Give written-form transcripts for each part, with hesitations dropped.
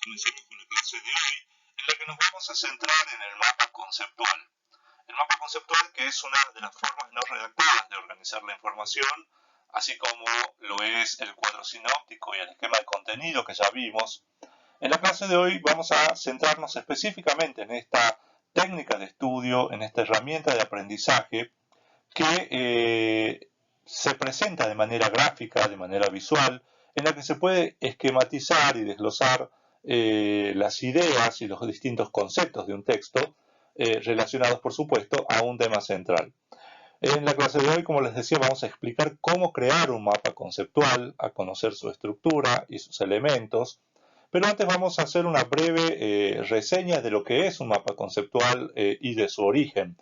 Comenzamos con la clase de hoy, en la que nos vamos a centrar en el mapa conceptual. El mapa conceptual, que es una de las formas no redactadas de organizar la información, así como lo es el cuadro sinóptico y el esquema de contenido que ya vimos. En la clase de hoy vamos a centrarnos específicamente en esta técnica de estudio, en esta herramienta de aprendizaje que se presenta de manera gráfica, de manera visual, en la que se puede esquematizar y desglosar las ideas y los distintos conceptos de un texto relacionados, por supuesto, a un tema central. En la clase de hoy, como les decía, vamos a explicar cómo crear un mapa conceptual, a conocer su estructura y sus elementos, pero antes vamos a hacer una breve reseña de lo que es un mapa conceptual y de su origen.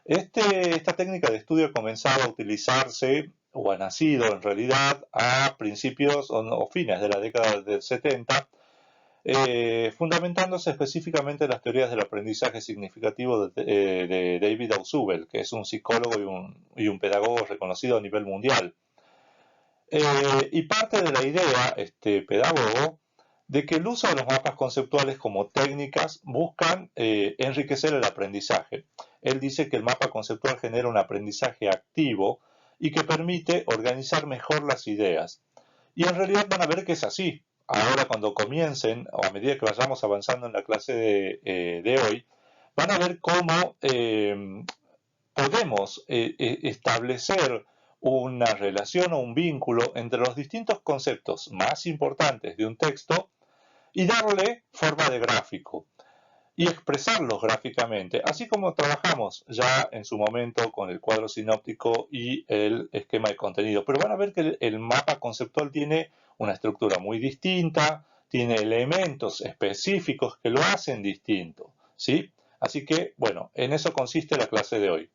Esta técnica de estudio ha comenzado a utilizarse, o ha nacido en realidad, a principios o fines de la década del 70, fundamentándose específicamente en las teorías del aprendizaje significativo de David Ausubel, que es un psicólogo y un pedagogo reconocido a nivel mundial. Y parte de la idea, este pedagogo, de que el uso de los mapas conceptuales como técnicas buscan enriquecer el aprendizaje. Él dice que el mapa conceptual genera un aprendizaje activo y que permite organizar mejor las ideas. Y en realidad van a ver que es así. Ahora cuando comiencen, o a medida que vayamos avanzando en la clase de hoy, van a ver cómo podemos establecer una relación o un vínculo entre los distintos conceptos más importantes de un texto y darle forma de gráfico y expresarlos gráficamente, así como trabajamos ya en su momento con el cuadro sinóptico y el esquema de contenido. Pero van a ver que el mapa conceptual tiene una estructura muy distinta, tiene elementos específicos que lo hacen distinto, ¿sí? Así que, bueno, en eso consiste la clase de hoy.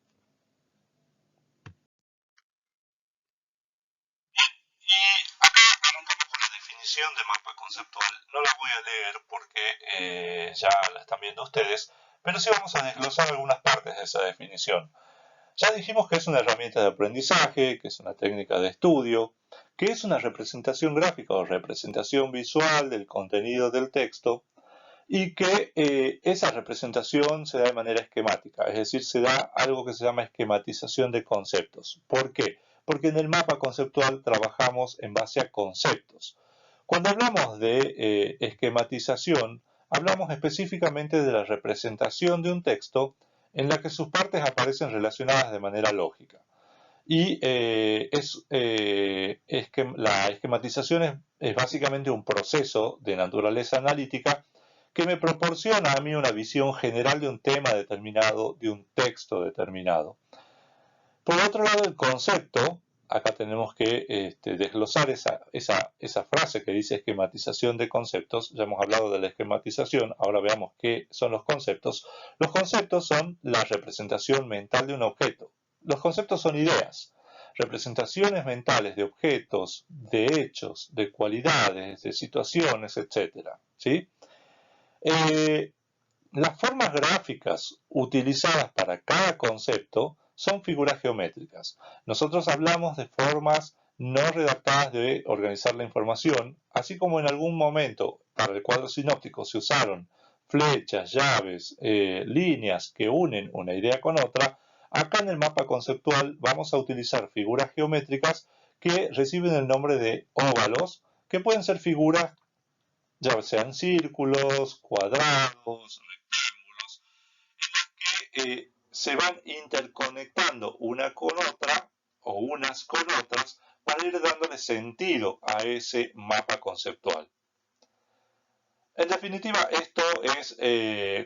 De mapa conceptual. No la voy a leer porque ya la están viendo ustedes, pero sí vamos a desglosar algunas partes de esa definición. Ya dijimos que es una herramienta de aprendizaje, que es una técnica de estudio, que es una representación gráfica o representación visual del contenido del texto y que esa representación se da de manera esquemática, es decir, se da algo que se llama esquematización de conceptos. ¿Por qué? Porque en el mapa conceptual trabajamos en base a conceptos. Cuando hablamos de esquematización, hablamos específicamente de la representación de un texto en la que sus partes aparecen relacionadas de manera lógica. Y la esquematización es básicamente un proceso de naturaleza analítica que me proporciona a mí una visión general de un tema determinado, de un texto determinado. Por otro lado, el concepto, acá tenemos que desglosar esa frase que dice esquematización de conceptos. Ya hemos hablado de la esquematización, ahora veamos qué son los conceptos. Los conceptos son la representación mental de un objeto. Los conceptos son ideas, representaciones mentales de objetos, de hechos, de cualidades, de situaciones, etc. ¿Sí? Las formas gráficas utilizadas para cada concepto son figuras geométricas. Nosotros hablamos de formas no redactadas de organizar la información, así como en algún momento para el cuadro sinóptico se usaron flechas, llaves, líneas que unen una idea con otra. Acá en el mapa conceptual vamos a utilizar figuras geométricas que reciben el nombre de óvalos, que pueden ser figuras ya sean círculos, cuadrados, rectángulos, que se van interconectando una con otra o unas con otras para ir dándole sentido a ese mapa conceptual. En definitiva, esto es,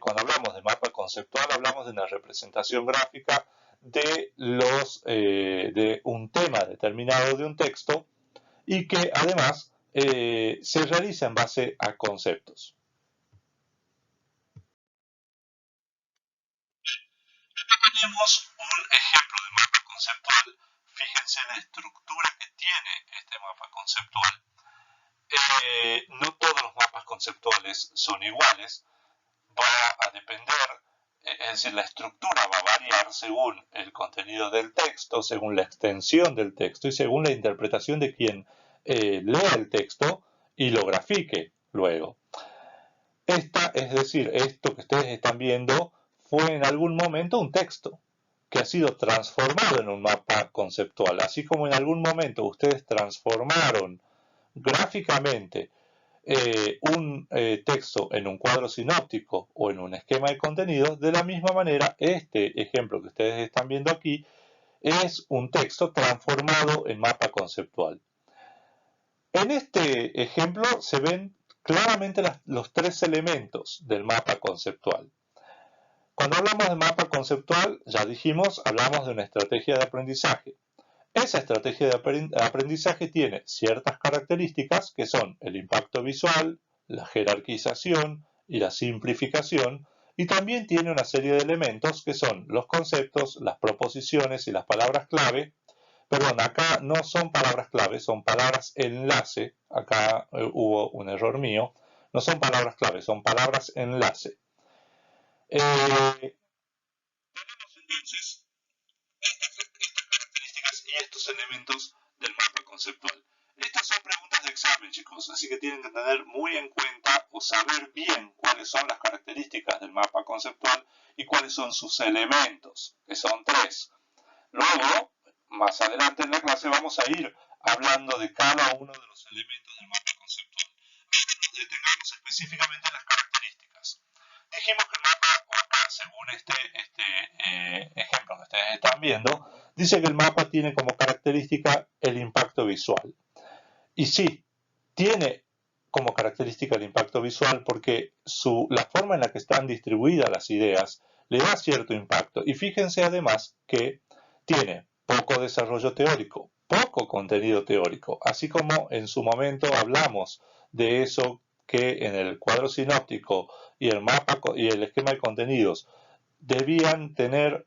cuando hablamos de mapa conceptual, hablamos de una representación gráfica de un tema determinado de un texto y que además se realiza en base a conceptos. Acá tenemos un ejemplo de mapa conceptual. Fíjense la estructura que tiene este mapa conceptual. No todos los mapas conceptuales son iguales. Va a depender, es decir, la estructura va a variar según el contenido del texto, según la extensión del texto y según la interpretación de quien lea el texto y lo grafique luego. Es decir, esto que ustedes están viendo fue en algún momento un texto que ha sido transformado en un mapa conceptual, así como en algún momento ustedes transformaron gráficamente un texto en un cuadro sinóptico o en un esquema de contenidos. De la misma manera, este ejemplo que ustedes están viendo aquí es un texto transformado en mapa conceptual. En este ejemplo se ven claramente los tres elementos del mapa conceptual. Cuando hablamos de mapa conceptual, ya dijimos, hablamos de una estrategia de aprendizaje. Esa estrategia de aprendizaje tiene ciertas características que son el impacto visual, la jerarquización y la simplificación, y también tiene una serie de elementos que son los conceptos, las proposiciones y las palabras clave. Perdón, acá no son palabras clave, son palabras enlace. Acá hubo un error mío. No son palabras clave, son palabras enlace. Tenemos entonces estas características y estos elementos del mapa conceptual. Estas son preguntas de examen, chicos, así que tienen que tener muy en cuenta o saber bien cuáles son las características del mapa conceptual y cuáles son sus elementos, que son tres. Luego, más adelante en la clase, vamos a ir hablando de cada uno de los elementos del mapa conceptual. Ahora nos detengamos específicamente en las características. Dijimos que el mapa, o acá, según este ejemplo que ustedes están viendo, dice que el mapa tiene como característica el impacto visual. Y sí, tiene como característica el impacto visual porque la forma en la que están distribuidas las ideas le da cierto impacto. Y fíjense además que tiene poco desarrollo teórico, poco contenido teórico, así como en su momento hablamos de eso que en el cuadro sinóptico y el mapa y el esquema de contenidos debían tener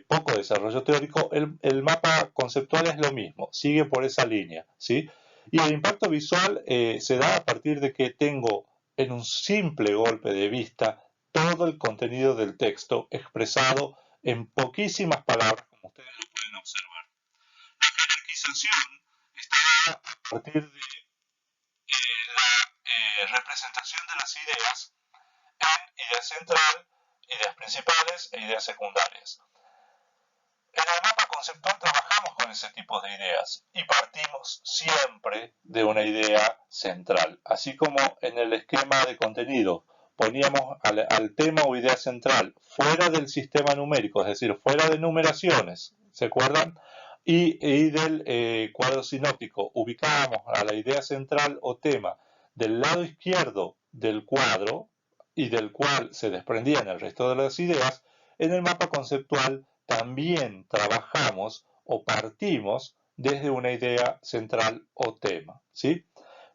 poco desarrollo teórico. El mapa conceptual es lo mismo, sigue por esa línea, ¿sí? Y el impacto visual se da a partir de que tengo en un simple golpe de vista todo el contenido del texto expresado en poquísimas palabras, como ustedes lo pueden observar. La jerarquización está dada a partir de la representación de las ideas en idea central, ideas principales e ideas secundarias. En el mapa conceptual trabajamos con ese tipo de ideas y partimos siempre de una idea central. Así como en el esquema de contenido poníamos al tema o idea central fuera del sistema numérico, es decir, fuera de numeraciones, ¿se acuerdan? Y del cuadro sinóptico ubicábamos a la idea central o tema del lado izquierdo del cuadro y del cual se desprendían el resto de las ideas. En el mapa conceptual también trabajamos o partimos desde una idea central o tema, ¿sí?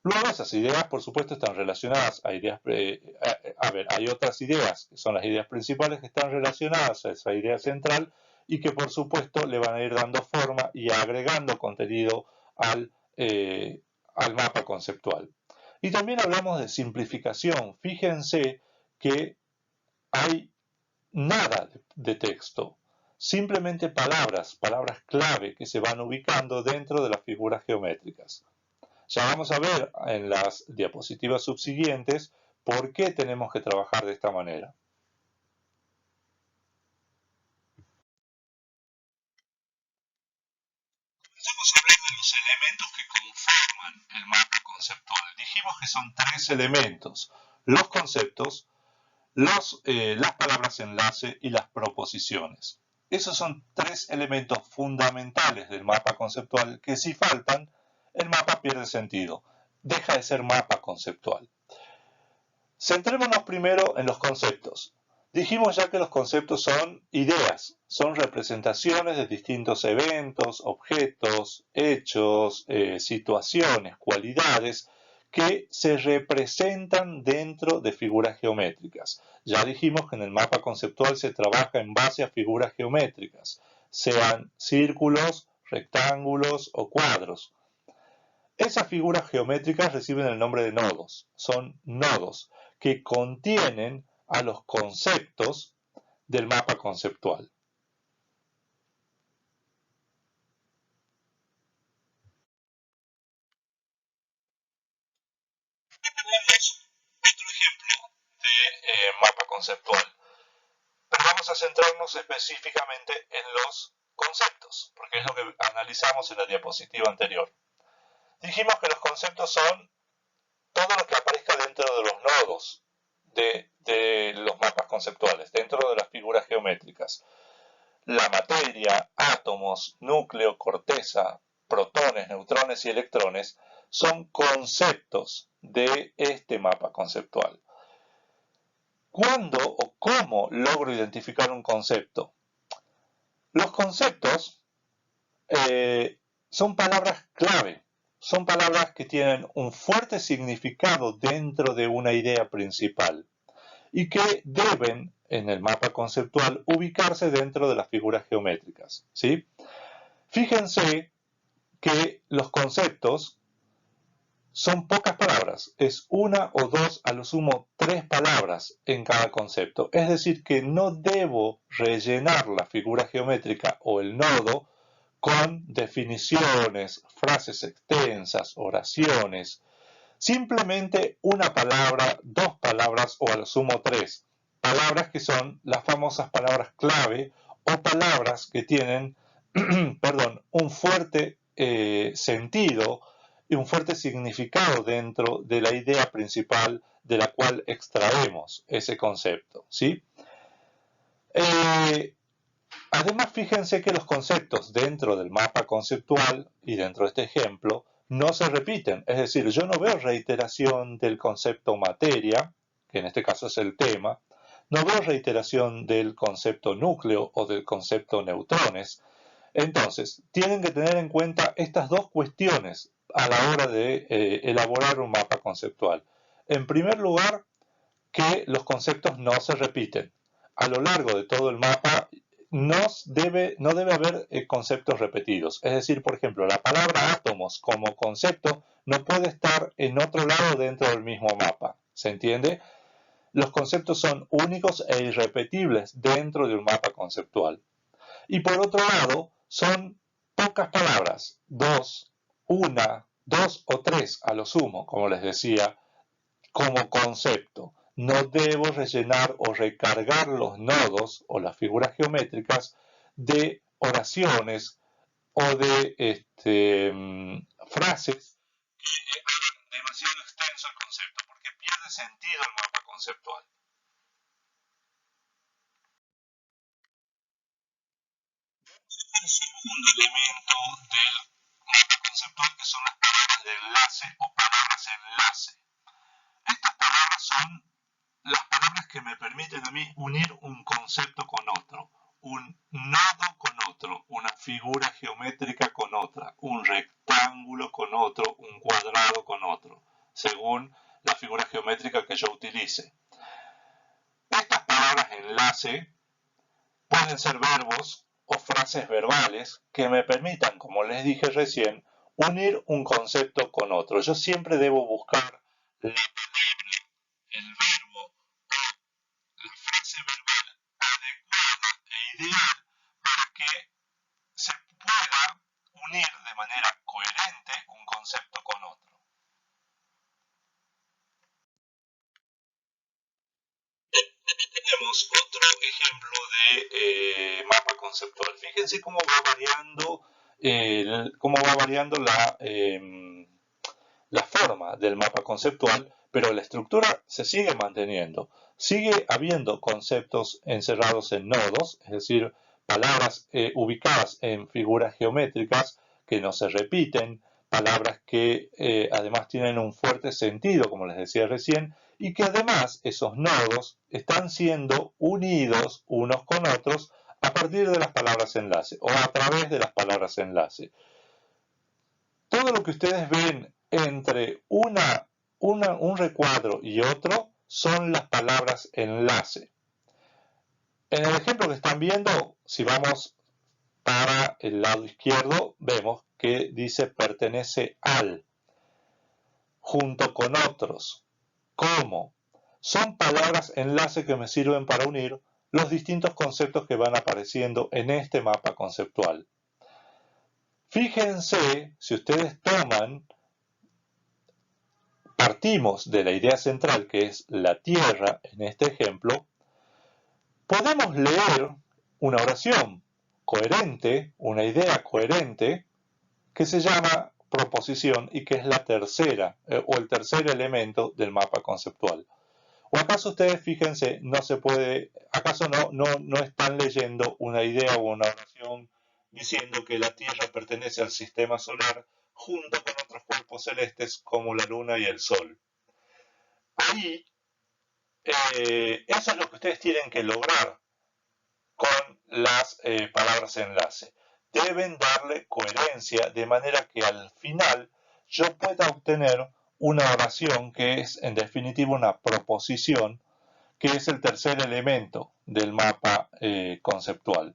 Luego esas ideas, por supuesto, están relacionadas a ideas, hay otras ideas, que son las ideas principales, que están relacionadas a esa idea central y que, por supuesto, le van a ir dando forma y agregando contenido al mapa conceptual. Y también hablamos de simplificación. Fíjense que hay nada de texto, simplemente palabras clave que se van ubicando dentro de las figuras geométricas. Ya vamos a ver en las diapositivas subsiguientes por qué tenemos que trabajar de esta manera. Comenzamos a hablar de los elementos que conforman el mapa conceptual. Dijimos que son tres elementos: los conceptos, las palabras enlace y las proposiciones. Esos son tres elementos fundamentales del mapa conceptual que si faltan, el mapa pierde sentido, deja de ser mapa conceptual. Centrémonos primero en los conceptos. Dijimos ya que los conceptos son ideas, son representaciones de distintos eventos, objetos, hechos, situaciones, cualidades que se representan dentro de figuras geométricas. Ya dijimos que en el mapa conceptual se trabaja en base a figuras geométricas, sean círculos, rectángulos o cuadros. Esas figuras geométricas reciben el nombre de nodos. Son nodos que contienen a los conceptos del mapa conceptual. Tenemos otro ejemplo conceptual. Pero vamos a centrarnos específicamente en los conceptos, porque es lo que analizamos en la diapositiva anterior. Dijimos que los conceptos son todo lo que aparezca dentro de los nodos de los mapas conceptuales, dentro de las figuras geométricas. La materia, átomos, núcleo, corteza, protones, neutrones y electrones son conceptos de este mapa conceptual. ¿Cuándo o cómo logro identificar un concepto? Los conceptos son palabras clave, son palabras que tienen un fuerte significado dentro de una idea principal y que deben, en el mapa conceptual, ubicarse dentro de las figuras geométricas, ¿sí? Fíjense que los conceptos son pocas palabras, es una o dos, a lo sumo 3 palabras en cada concepto. Es decir, que no debo rellenar la figura geométrica o el nodo con definiciones, frases extensas, oraciones. Simplemente una palabra, 2 palabras o a lo sumo 3. Palabras que son las famosas palabras clave o palabras que tienen un fuerte sentido y un fuerte significado dentro de la idea principal de la cual extraemos ese concepto, ¿sí? Además, fíjense que los conceptos dentro del mapa conceptual y dentro de este ejemplo no se repiten. Es decir, yo no veo reiteración del concepto materia, que en este caso es el tema, no veo reiteración del concepto núcleo o del concepto neutrones. Entonces, tienen que tener en cuenta estas dos cuestiones a la hora de elaborar un mapa conceptual. En primer lugar, que los conceptos no se repiten. A lo largo de todo el mapa no debe haber conceptos repetidos. Es decir, por ejemplo, la palabra átomos como concepto no puede estar en otro lado dentro del mismo mapa. ¿Se entiende? Los conceptos son únicos e irrepetibles dentro de un mapa conceptual. Y por otro lado, son pocas palabras, 2, 1, 2 o 3 a lo sumo, como les decía, como concepto. No debo rellenar o recargar los nodos o las figuras geométricas de oraciones o de frases que hagan demasiado extenso el concepto, porque pierde sentido el mapa conceptual. El segundo elemento del mapa conceptual, que son las palabras de enlace o palabras enlace. Estas palabras son las palabras que me permiten a mí unir un concepto con otro, un nodo con otro, una figura geométrica con otra, un rectángulo con otro, un cuadrado con otro, según la figura geométrica que yo utilice. Estas palabras enlace pueden ser verbos o frases verbales que me permitan, como les dije recién, unir un concepto con otro. Yo siempre debo buscar la palabra, el verbo o la frase verbal adecuada e ideal para que se pueda unir de manera coherente un concepto con otro. Tenemos otro ejemplo de mapa conceptual. Fíjense cómo va variando la forma del mapa conceptual, pero la estructura se sigue manteniendo. Sigue habiendo conceptos encerrados en nodos, es decir, palabras ubicadas en figuras geométricas que no se repiten, palabras que además tienen un fuerte sentido, como les decía recién, y que además esos nodos están siendo unidos unos con otros a partir de las palabras enlace o a través de las palabras enlace. Todo lo que ustedes ven entre un recuadro y otro son las palabras enlace. En el ejemplo que están viendo, si vamos para el lado izquierdo, vemos que dice pertenece al, junto con otros, como. Son palabras enlace que me sirven para unir los distintos conceptos que van apareciendo en este mapa conceptual. Fíjense, si ustedes partimos de la idea central que es la Tierra en este ejemplo, podemos leer una oración coherente, una idea coherente, que se llama proposición y que es la tercera o el tercer elemento del mapa conceptual. ¿O acaso ustedes, fíjense, no se puede, acaso no están leyendo una idea o una oración diciendo que la Tierra pertenece al sistema solar junto con otros cuerpos celestes como la Luna y el Sol? Ahí, eso es lo que ustedes tienen que lograr con las palabras enlace. Deben darle coherencia de manera que al final yo pueda obtener una oración que es en definitiva una proposición, que es el tercer elemento del mapa conceptual.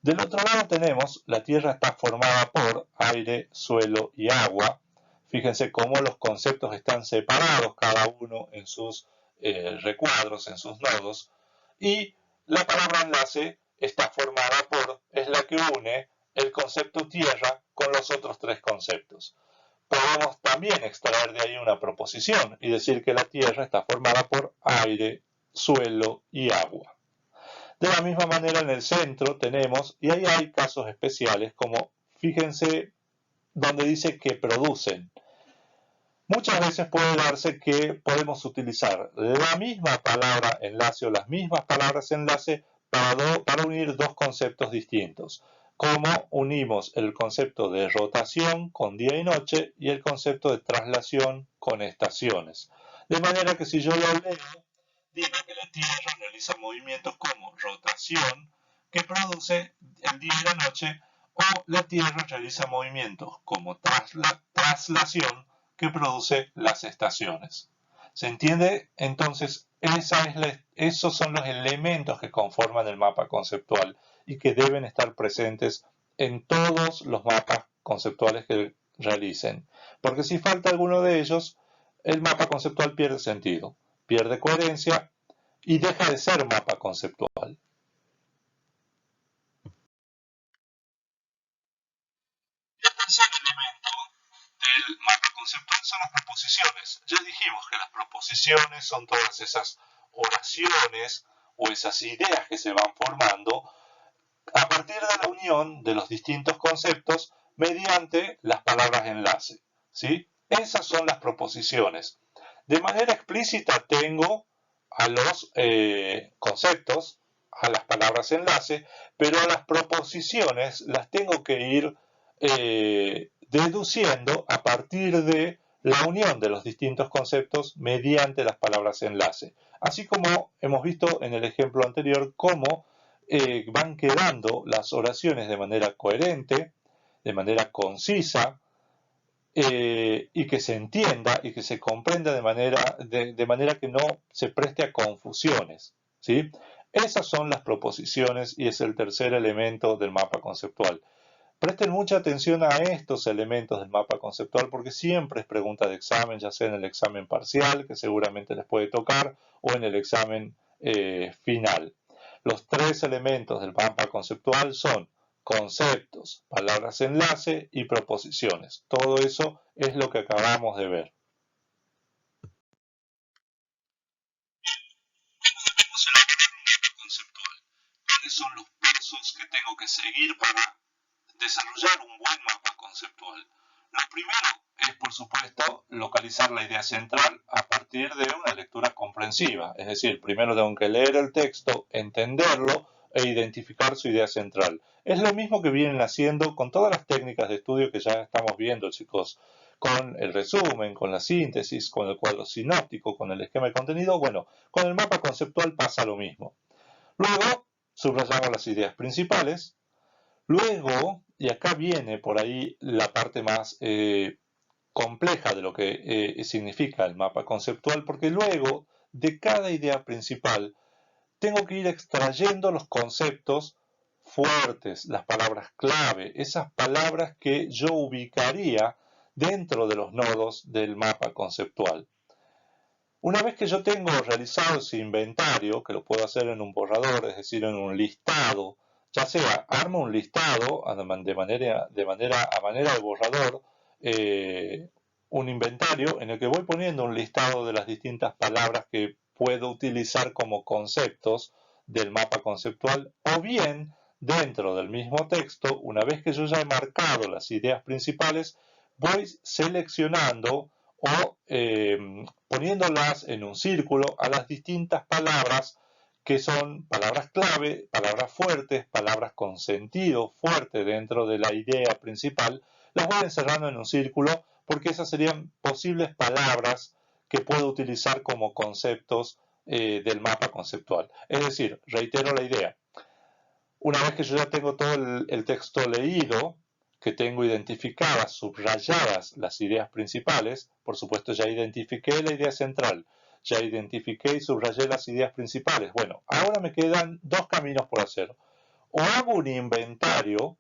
Del otro lado tenemos, la Tierra está formada por aire, suelo y agua. Fíjense cómo los conceptos están separados cada uno en sus recuadros, en sus nodos. Y la palabra enlace está formada por, es la que une el concepto Tierra con los otros tres conceptos. Podemos también extraer de ahí una proposición y decir que la Tierra está formada por aire, suelo y agua. De la misma manera en el centro tenemos, y ahí hay casos especiales como, fíjense, donde dice que producen. Muchas veces puede darse que podemos utilizar la misma palabra enlace o las mismas palabras enlace para unir dos conceptos distintos. Como unimos el concepto de rotación con día y noche y el concepto de traslación con estaciones. De manera que si yo lo leo, digo que la Tierra realiza movimientos como rotación, que produce el día y la noche, o la Tierra realiza movimientos como traslación, que produce las estaciones. ¿Se entiende? Entonces, esos son los elementos que conforman el mapa conceptual y que deben estar presentes en todos los mapas conceptuales que realicen. Porque si falta alguno de ellos, el mapa conceptual pierde sentido, pierde coherencia y deja de ser mapa conceptual. El tercer elemento del mapa conceptual son las proposiciones. Ya dijimos que las proposiciones son todas esas oraciones o esas ideas que se van formando a partir de la unión de los distintos conceptos mediante las palabras enlace, ¿sí? Esas son las proposiciones. De manera explícita tengo a los conceptos, a las palabras enlace, pero a las proposiciones las tengo que ir deduciendo a partir de la unión de los distintos conceptos mediante las palabras enlace. Así como hemos visto en el ejemplo anterior cómo van quedando las oraciones de manera coherente, de manera concisa, y que se entienda y que se comprenda de manera que no se preste a confusiones, ¿sí? Esas son las proposiciones y es el tercer elemento del mapa conceptual. Presten mucha atención a estos elementos del mapa conceptual porque siempre es pregunta de examen, ya sea en el examen parcial, que seguramente les puede tocar, o en el examen final. Los tres elementos del mapa conceptual son conceptos, palabras enlace y proposiciones. Todo eso es lo que acabamos de ver. ¿Cómo debemos elaborar un mapa conceptual? ¿Cuáles son los pasos que tengo que seguir para desarrollar un buen mapa conceptual? Lo primero es, por supuesto, localizar la idea central a partir de una lectura comprensiva. Es decir, primero tengo que leer el texto, entenderlo e identificar su idea central. Es lo mismo que vienen haciendo con todas las técnicas de estudio que ya estamos viendo, chicos, con el resumen, con la síntesis, con el cuadro sinóptico, con el esquema de contenido. Bueno, con el mapa conceptual pasa lo mismo. Luego, subrayamos las ideas principales. Luego, y acá viene por ahí la parte más compleja de lo que significa el mapa conceptual, porque luego de cada idea principal tengo que ir extrayendo los conceptos fuertes, las palabras clave, esas palabras que yo ubicaría dentro de los nodos del mapa conceptual. Una vez que yo tengo realizado ese inventario, que lo puedo hacer en un borrador, es decir, en un listado, ya sea armo un listado de manera de borrador, un inventario en el que voy poniendo un listado de las distintas palabras que puedo utilizar como conceptos del mapa conceptual, o bien dentro del mismo texto, una vez que yo ya he marcado las ideas principales, voy seleccionando o poniéndolas en un círculo a las distintas palabras que son palabras clave, palabras fuertes, palabras con sentido fuerte dentro de la idea principal, las voy encerrando en un círculo porque esas serían posibles palabras que puedo utilizar como conceptos del mapa conceptual. Es decir, reitero la idea. Una vez que yo ya tengo todo el texto leído, que tengo identificadas, subrayadas las ideas principales, por supuesto ya identifiqué la idea central, ya identifiqué y subrayé las ideas principales. Bueno, ahora me quedan dos caminos por hacer. O hago un inventario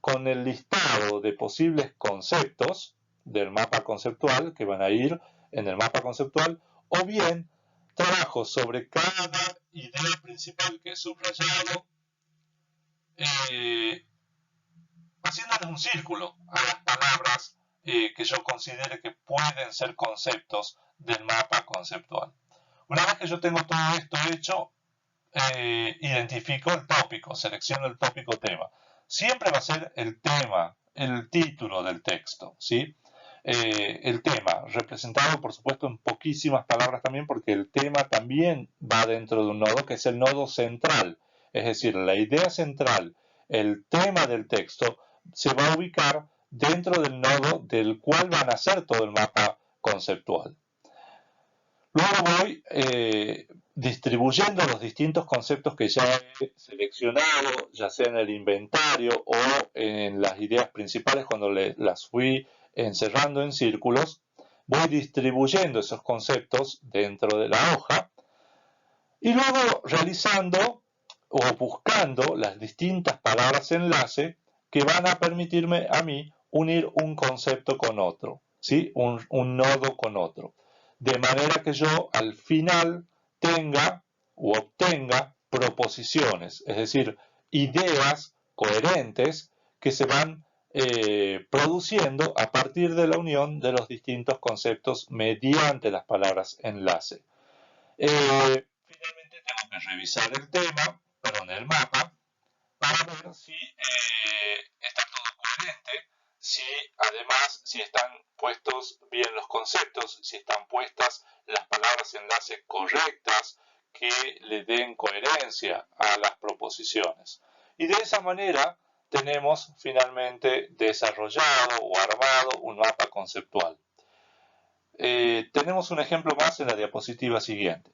con el listado de posibles conceptos del mapa conceptual que van a ir en el mapa conceptual, o bien trabajo sobre cada idea principal que he subrayado, haciéndole un círculo a las palabras que yo considere que pueden ser conceptos del mapa conceptual. Una vez que yo tengo todo esto hecho, identifico el tópico, selecciono el tópico tema. Siempre va a ser el tema, el título del texto, ¿sí? El tema, representado por supuesto en poquísimas palabras también, porque el tema también va dentro de un nodo que es el nodo central. Es decir, la idea central, el tema del texto, se va a ubicar dentro del nodo del cual van a ser todo el mapa conceptual. Luego voy distribuyendo los distintos conceptos que ya he seleccionado, ya sea en el inventario o en las ideas principales cuando las fui encerrando en círculos. Voy distribuyendo esos conceptos dentro de la hoja y luego realizando o buscando las distintas palabras enlace que van a permitirme a mí unir un concepto con otro, ¿sí? un nodo con otro. De manera que yo al final tenga u obtenga proposiciones, es decir, ideas coherentes que se van produciendo a partir de la unión de los distintos conceptos mediante las palabras enlace. Finalmente tengo que revisar el tema, perdón, el mapa, para ver si está todo coherente, si además si están puestos bien los conceptos, si están puestas las palabras enlace correctas que le den coherencia a las proposiciones. Y de esa manera tenemos finalmente desarrollado o armado un mapa conceptual. Tenemos un ejemplo más en la diapositiva siguiente.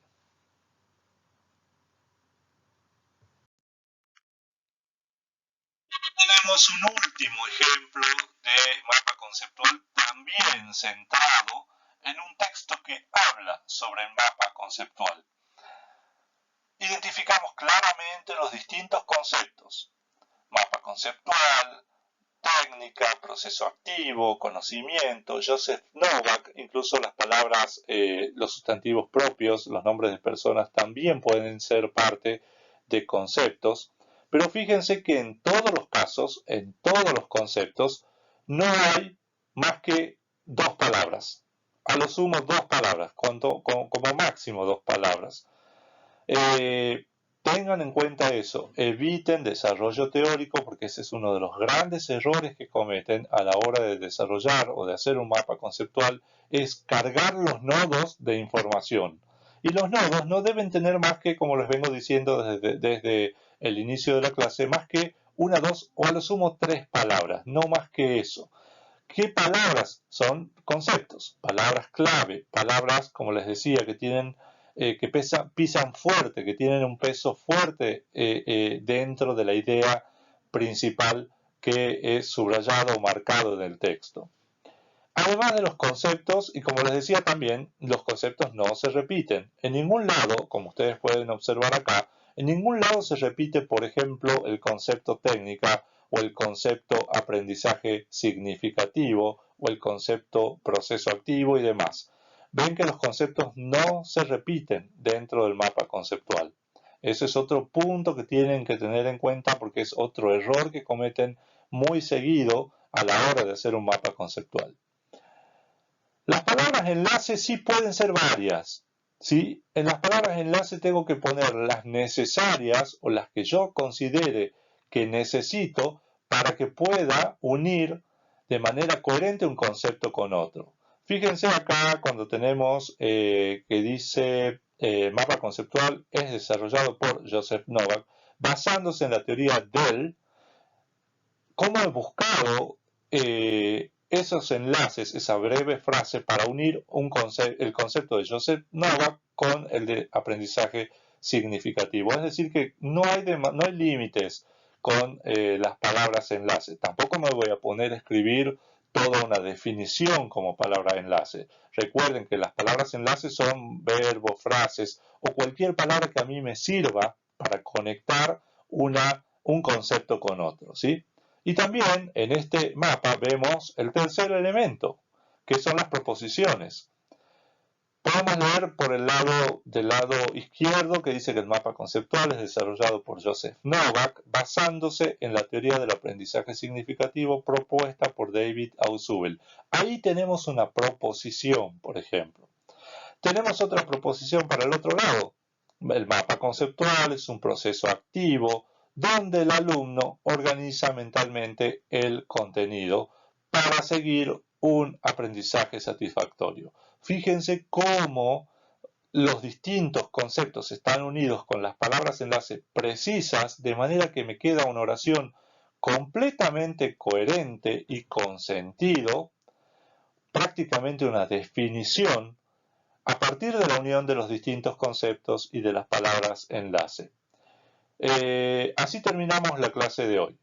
Tenemos un último ejemplo de mapa conceptual también centrado en un texto que habla sobre el mapa conceptual. Identificamos claramente los distintos conceptos: mapa conceptual, técnica, proceso activo, conocimiento. Joseph Novak, incluso las palabras, los sustantivos propios, los nombres de personas también pueden ser parte de conceptos. Pero fíjense que en todos los casos, en todos los conceptos, no hay más que dos palabras. A lo sumo dos palabras, como máximo dos palabras. Tengan en cuenta eso, eviten desarrollo teórico porque ese es uno de los grandes errores que cometen a la hora de desarrollar o de hacer un mapa conceptual, es cargar los nodos de información. Y los nodos no deben tener más que, como les vengo diciendo desde el inicio de la clase, más que una, dos o a lo sumo tres palabras, no más que eso. ¿Qué palabras? Son conceptos, palabras clave, palabras, como les decía, que tienen que pisan fuerte, que tienen un peso fuerte dentro de la idea principal que es subrayado o marcado en el texto. Además de los conceptos, y como les decía también, los conceptos no se repiten. En ningún lado, como ustedes pueden observar acá, en ningún lado se repite, por ejemplo, el concepto técnica o el concepto aprendizaje significativo o el concepto proceso activo y demás. Ven que los conceptos no se repiten dentro del mapa conceptual. Ese es otro punto que tienen que tener en cuenta porque es otro error que cometen muy seguido a la hora de hacer un mapa conceptual. Las palabras enlace sí pueden ser varias, ¿sí? En las palabras enlace tengo que poner las necesarias o las que yo considere que necesito para que pueda unir de manera coherente un concepto con otro. Fíjense acá cuando tenemos que dice mapa conceptual es desarrollado por Joseph Novak, basándose en la teoría DEL. ¿Cómo he buscado esos enlaces, esa breve frase para unir el concepto de Joseph Novak con el de aprendizaje significativo? Es decir, que no hay límites con las palabras enlace. Tampoco me voy a poner a escribir toda una definición como palabra enlace. Recuerden que las palabras enlace son verbos, frases o cualquier palabra que a mí me sirva para conectar un concepto con otro, ¿sí? Y también en este mapa vemos el tercer elemento, que son las proposiciones. Podemos leer por del lado izquierdo que dice que el mapa conceptual es desarrollado por Joseph Novak basándose en la teoría del aprendizaje significativo propuesta por David Ausubel. Ahí tenemos una proposición, por ejemplo. Tenemos otra proposición para el otro lado. El mapa conceptual es un proceso activo donde el alumno organiza mentalmente el contenido para seguir un aprendizaje satisfactorio. Fíjense cómo los distintos conceptos están unidos con las palabras enlace precisas, de manera que me queda una oración completamente coherente y con sentido, prácticamente una definición a partir de la unión de los distintos conceptos y de las palabras enlace. Así terminamos la clase de hoy.